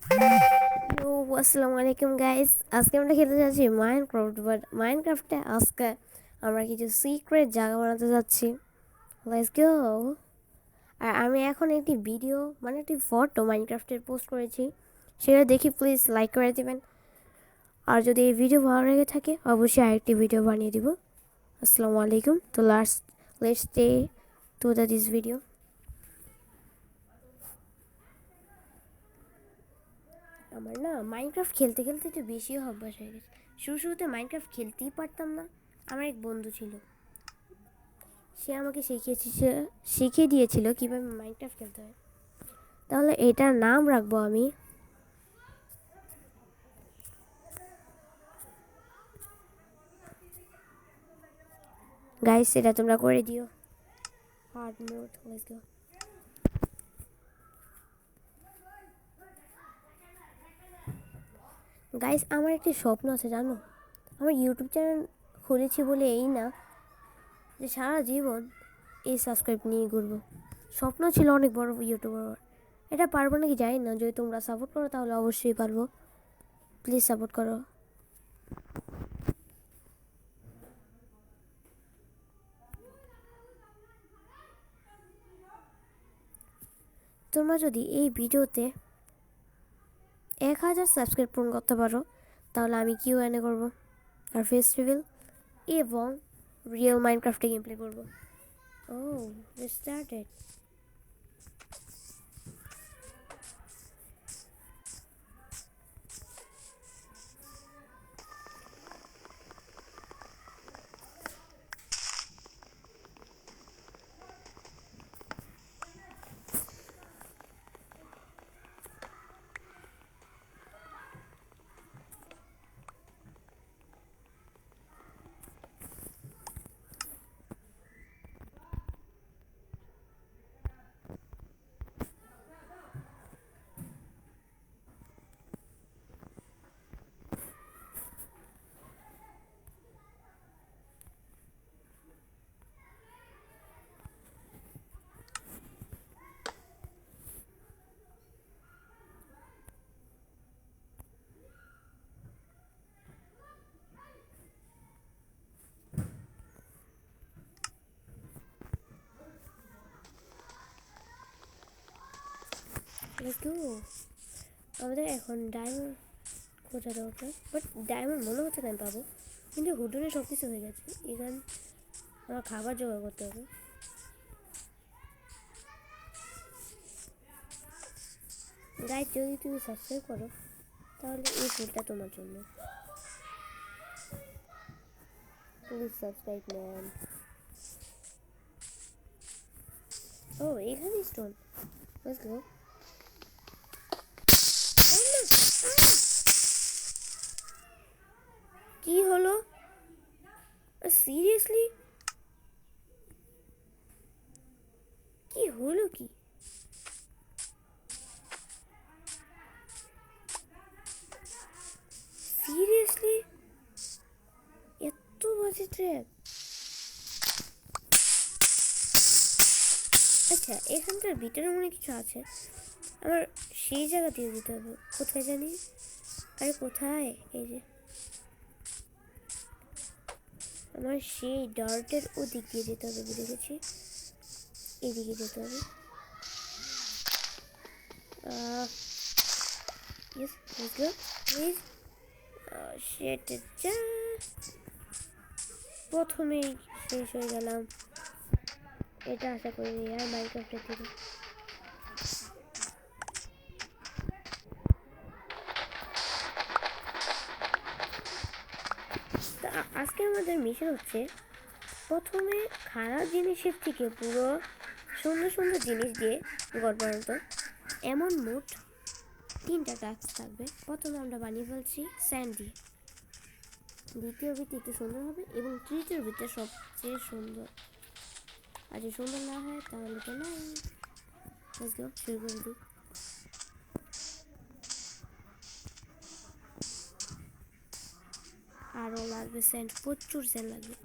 Hello, আসসালামু আলাইকুম guys. আজকে আমরা খেলতে যাচ্ছি মাইনক্রাফট। বাট মাইনক্রাফটে আজকে আমরা কিছু সিক্রেট জায়গা বানাতে যাচ্ছি। Let's go. আর আমি এখন একটি ভিডিও মানে একটি ফটো মাইনক্রাফটের পোস্ট করেছি, সেটা দেখি প্লিজ লাইক করে দেবেন। আর যদি এই ভিডিও ভালো লেগে থাকে অবশ্যই আরেকটি ভিডিও বানিয়ে দিব। আসসালামু আলাইকুম। তো let's stay to this video. আমার না মাইনক্রাফট খেলতে খেলতে একটু বেশি অভ্যাস হয়ে গেছে। শুরুতে মাইনক্রাফট খেলতেই পারতাম না। আমার এক বন্ধু ছিল, সে আমাকে শিখিয়ে দিয়েছিল কীভাবে মাইনক্রাফট খেলতে হয়। তাহলে এটার নাম রাখবো আমি গাইস, এটা তোমরা করে দিও। Hard mode, let's go. Guys, আমার একটি স্বপ্ন আছে জানো। আমার ইউটিউব চ্যানেল খুলেছি বলে এই না যে সারা জীবন এই সাবস্ক্রাইব নিয়ে ঘুরবো। স্বপ্ন ছিল অনেক বড় ইউটিউবার। এটা পারবো নাকি জানি না, যদি তোমরা সাপোর্ট করো তাহলে অবশ্যই পারবো। প্লিজ সাপোর্ট করো। তোমরা যদি এই ভিডিওতে 1000 সাবস্ক্রাইব পূরণ করতে পারো তাহলে আমি কিউএনএ করবো, আর ফেস রিভিল এবং রিয়েল মাইনক্রাফটে গেম প্লে করবো। ও, স্টার্টেড। Let's go. আমাদের এখন ডায়মন্ড খোঁজা দরকার, বাট ডায়মন্ড মনে হচ্ছে না আমি পাবো, কিন্তু হুডনে সব কিছু হয়ে গেছে। এখান আমার খাবার জোগাড় করতে হবে। গাইজ, যদি তুমি সাবস্ক্রাইব করো তাহলে এই ফুলটা তোমার জন্য। Please subscribe man. ও, এখানে স্টোন। Let's go. কি হলো? সিরিয়াসলি কি হলো? কি সিরিয়াসলি এত বাজে ট্র্যাপ? আচ্ছা, এখানকার ভিতরে মনে কিছু আছে, আমার সেই জায়গা দিয়ে দিতে হবে। কোথায় জানি? আরে কোথায়? এই যে আমার সেই ডার্টের ওদিক দিয়ে যেতে হবে, বুঝে গেছি। এদিকে যেতে হবে। Yes, let's go please. সেটা যা প্রথমেই শেষ হয়ে গেলাম, এটা আশা করিনি আর মাইনক্রাফটের থেকে। আজকে আমাদের মিশন হচ্ছে প্রথমে খারাপ জিনিসের থেকে পুরো সুন্দর সুন্দর জিনিস দিয়ে ঘর বানাতো। এমন মোট 3টা টাস্ক থাকবে। প্রথমে আমরা বানিয়ে ফেলছি স্যান্ড দিয়ে, দ্বিতীয় ভিত্তি একটু সুন্দর হবে এবং তৃতীয় ভিত্তি সবচেয়ে সুন্দর। আর যদি সুন্দর না হয় তাহলে তো নাই। শুরু করে দিই। আরও লাগবে স্যান্ড, প্রচুর স্যান্ড লাগবে।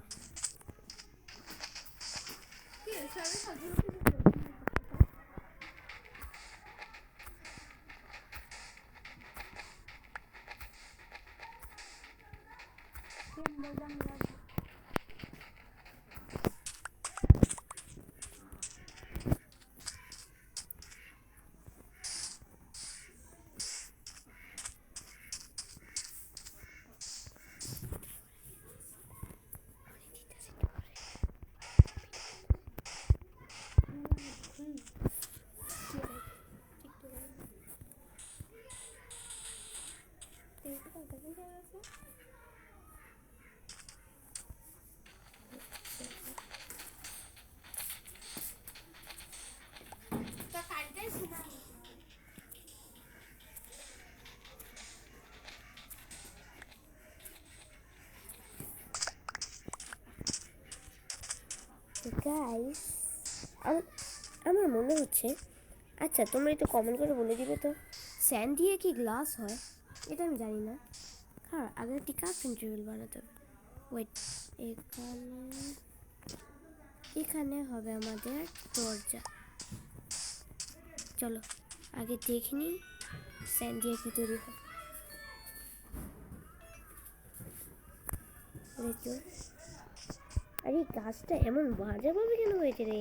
গাইস আমার মনে হচ্ছে, আচ্ছা তোমরা একটু কমেন্ট করে বলে দিবে তো স্যান্ড দিয়ে কি গ্লাস হয়? এটা আমি জানি না। হ্যাঁ, আগে একটি কার্টুন টেবিল বানাতে হবে। ওয়েট, এখানে হবে আমাদের দরজা। চলো আগে দেখিনি স্যান্ড দিয়ে কি তৈরি হয়। আরে গাছটা এমন বাজেভাবে কেন হয়েছে রে?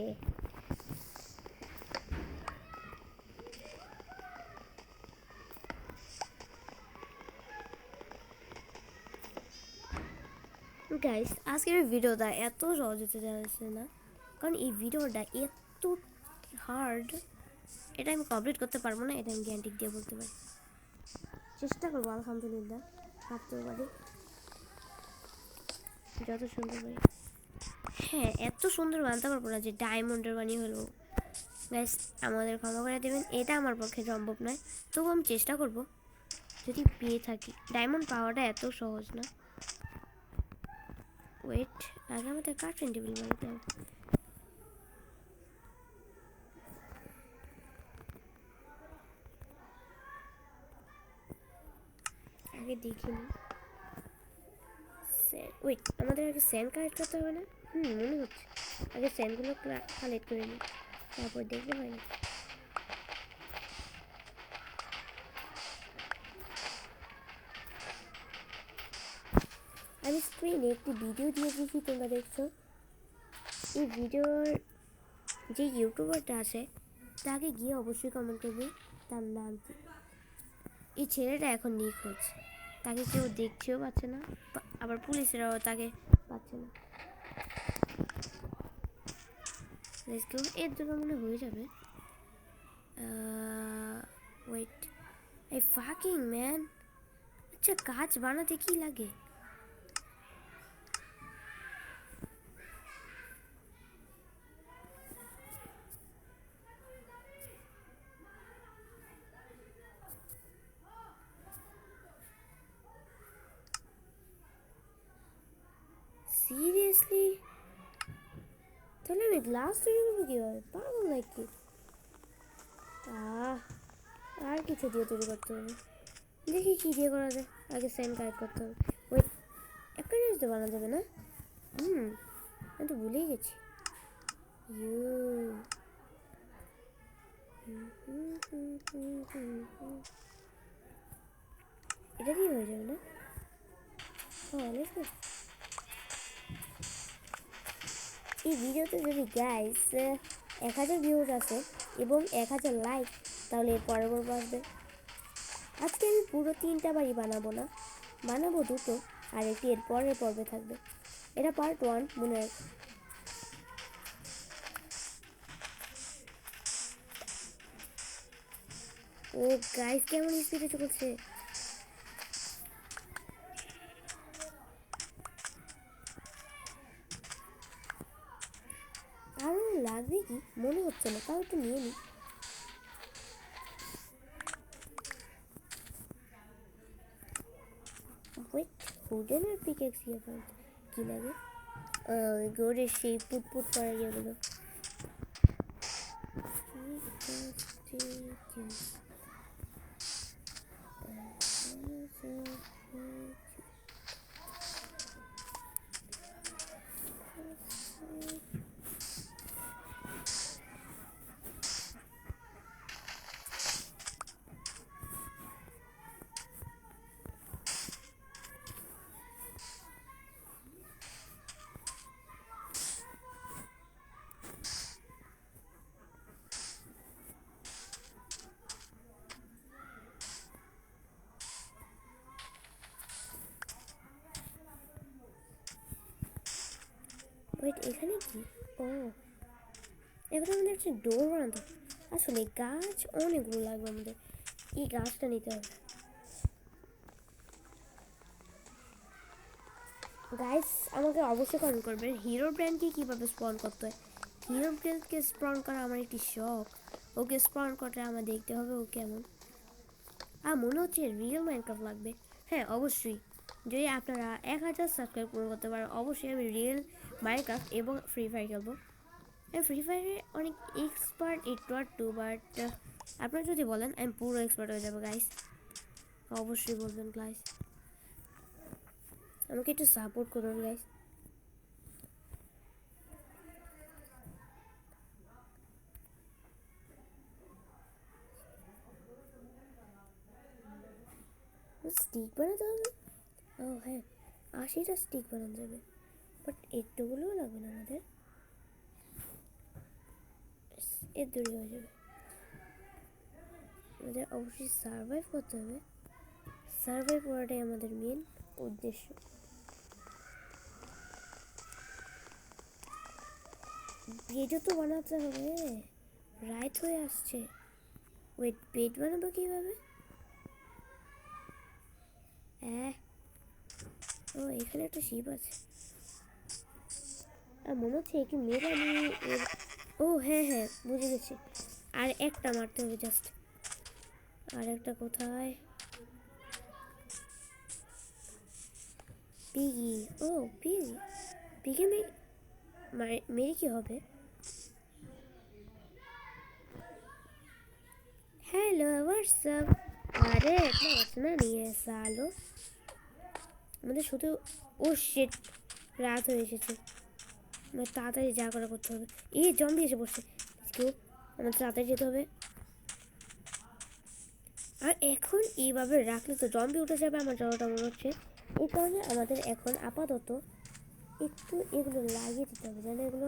গাইস আজকের ভিডিওটা এত সহজ হতে যাচ্ছে না, কারণ এই ভিডিওটা এত হার্ড, এটা আমি কমপ্লিট করতে পারবো না, এটা আমি গ্যান্টিক দিয়ে বলতে পারি। চেষ্টা করবো আলহামদুলিল্লাহ, পারতেও পারি যত সুন্দর পারি। হ্যাঁ, এত সুন্দর বানাতে পারবো না যে ডায়মন্ডের বানিয়ে হলো। গাইস আমাদের ক্ষমা করে দেবেন, এটা আমার পক্ষে সম্ভব নয়, তবু আমি চেষ্টা করব যদি পেয়ে থাকি। ডায়মন্ড পাওয়াটা এত সহজ না। ওয়েট, আগে আমাদের কার্টুন টেবিল বানাতে হবে। আগে দেখিনি। ওয়েট, আমাদের আগে স্যান্ড কালেক্ট করতে হবে না? মনে হচ্ছে আগে স্যান্ডগুলো কালেক্ট করে নিই, তারপর দেখবো হয় না। আমি স্ক্রিনে একটি ভিডিও দিয়ে দিয়েছি, তোমরা দেখছো। এই ভিডিওর যে ইউটিউবারটা আছে তাকে গিয়ে অবশ্যই কমেন্ট করবে তার নাম কি। এই ছেলেটা এখন নিখোঁজ, তাকে কেউ দেখছেও পাচ্ছে না, আবার পুলিশেরাও তাকে পাচ্ছে না। এর জন্য মনে হয়ে যাবে। ওয়েট, এই ফাকিং ম্যান, আচ্ছা গাছ বানাতে কি লাগে? সিরিয়াসলি? তাহলে আমি গ্লাস তৈরি করবো কীভাবে? পারবো নাকি? আর কিছু দিয়ে তৈরি করতে হবে, দেখি কী দিয়ে করা যায়। আগে স্যান্ড কালেক্ট করতে হবে। ওয়েট, একটা জিনিস তো বানানো যাবে না? আমি তো ভুলেই গেছি। এটা দিয়ে হয়ে যাবে না? এই ভিডিওতে যদি গাইস 1000 ভিউজ আছে এবং 1000 লাইক, তাহলে এর পরের পর্ব আসবে। আজকে আমি পুরো 3টা বাড়ি বানাবো না, বানাবো 2টো, আর একটি এর পরের পর্বে থাকবে। এটা পার্ট 1 মনে রাখ। ও গাইস কেমন স্পিডে চলছে! আরও লাগবে কি মনে হচ্ছে না, তাও একটু নিয়ে নিই। ওয়েট, উডেনের পিকেক্স ইয়ে কি লাগে? গোড়ের সেই পুটপুট করা যেগুলো। ওয়েট, এখানে কি? ও, এবার আমাদের একটা ডোর বানাতে হবে। আসলে গাছ অনেকগুলো লাগবে আমাদের, এই গাছটা নিতে হবে। গাইস আমাকে অবশ্যই কমেন্ট করবেন হিরো ব্র্যান্ডকে কীভাবে স্পন করতে হয়। হিরো ব্র্যান্ডকে স্পন করা আমার একটি শখ, ওকে স্পন করতে আমার দেখতে হবে ও কেমন। আর মনে হচ্ছে রিয়েল মাইনক্রাফট লাগবে। হ্যাঁ অবশ্যই, যদি আপনারা 1000 সাবস্ক্রাইব পূরণ করতে পারেন অবশ্যই আমি রিয়েল মাইনক্রাফট এবং ফ্রি ফায়ার খেলবো। ফ্রি ফায়ারে অনেক এক্সপার্ট একটু বাট আপনারা যদি বলেন আমি পুরো এক্সপার্ট হয়ে যাবো গাইস, অবশ্যই বলবেন গাইস, আমাকে একটু সাপোর্ট করুন গাইস। স্টিক বানাতে হবে। ও হ্যাঁ, 80টা স্টিক বানানো যাবে, বাট এতগুলোও লাগবে না আমাদের, এর দূরে হয়ে যাবে। আমাদের অবশ্যই সার্ভাইভ করতে হবে, সার্ভাইভ করাটাই আমাদের মেন উদ্দেশ্য। বেডও তো বানাতে হবে, রাইট হয়ে আসছে। ওয়েট, বেড বানাবো কীভাবে? ও এখানে একটা শিপ আছে, আর মনে হচ্ছে একে মেরে আমি ও হ্যাঁ হ্যাঁ বুঝে গেছি, আর একটা মারতে হবে জাস্ট। আর একটা কোথায়? পিগি, ও পিগি, পিগে মেরে কি হবে? Hello what's up. अरे इतना बचना नहीं है सालो, আমাদের শুধু ও শিট, রাত হয়ে এসেছে, আমার তাড়াতাড়ি যা করা করতে হবে। এই জম্বি এসে পড়ছে, কেউ আমাদের তাড়াতাড়ি যেতে হবে। আর এখন এইভাবে রাখলে তো জম্বি উঠে যাবে আমার যতটা মনে হচ্ছে, এই কারণে আমাদের এখন আপাতত একটু এগুলো লাগিয়ে দিতে হবে যেন এগুলো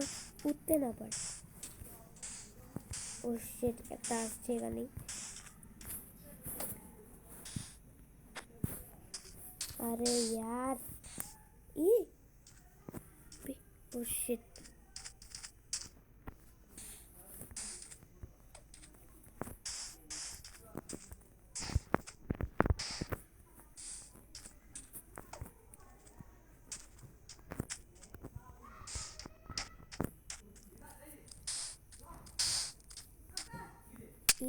উঠতে না পারে। ও শিট, একটা আসছে এখানেই। अरे यार, ये ओ शिट,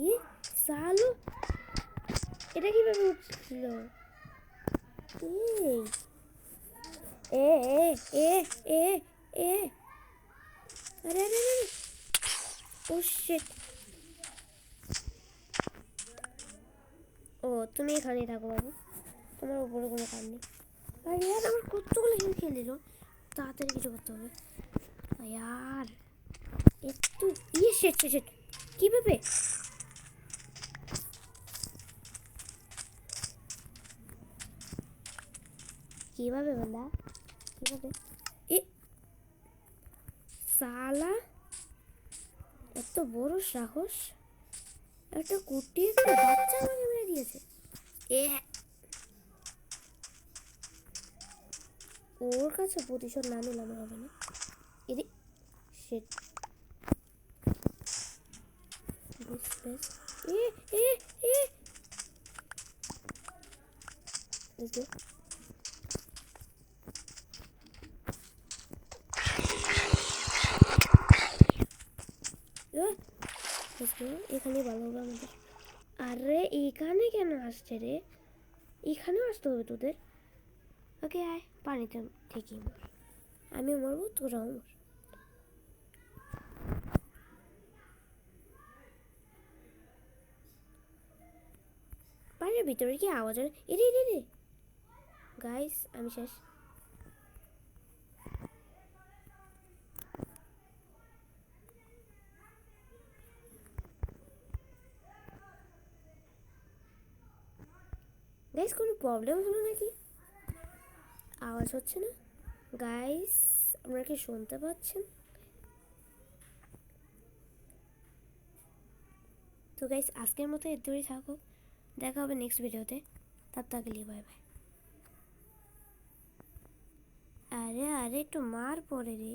ये सालो এটা কিভাবে উঠছিল? এই এ এ এ এ এ আরে আরে আরে, ও শিট। ও তুমি এখানেই থাকো বাবু, তোমার উপরে কোনো কাজ নেই। আর ইয়ার আমার কতগুলো গেম খেলে দিল, তাড়াতাড়ি কিছু করতে হবে। यार একটু ইয়ে শিট শিট শিট, কীভাবে? কীভাবে বন্ধা, কীভাবে? এ সালা, এত বড় সাহস, একটা কুটি একটা বাচ্চা আমাকে মেরে দিয়েছে। এ ওর কাছে প্রতিশোধ না নিলে আমার হবে না। এরে শিট, এ এ এ এখানে ভালো হবে আমাদের। আরে এখানে কেন আসছে রে, এখানেও আসতে হবে তোদের। ওকে আয়, পানিতে থেকেই মর, আমি মরবো তোরাও মর। পানির ভিতরে কি আওয়াজ হয়? এরে রে রে গাইস, আমি শেষ। গাইস কোনো প্রবলেম হলো নাকি? আওয়াজ হচ্ছে না গাইস, আপনারা কি শুনতে পাচ্ছেন? তো গাইস আজকের মতো এর দূরে থাকো, দেখা হবে নেক্সট ভিডিওতে, তব তক के लिए বাই বাই। আরে আরে একটু মার পড়ে রে।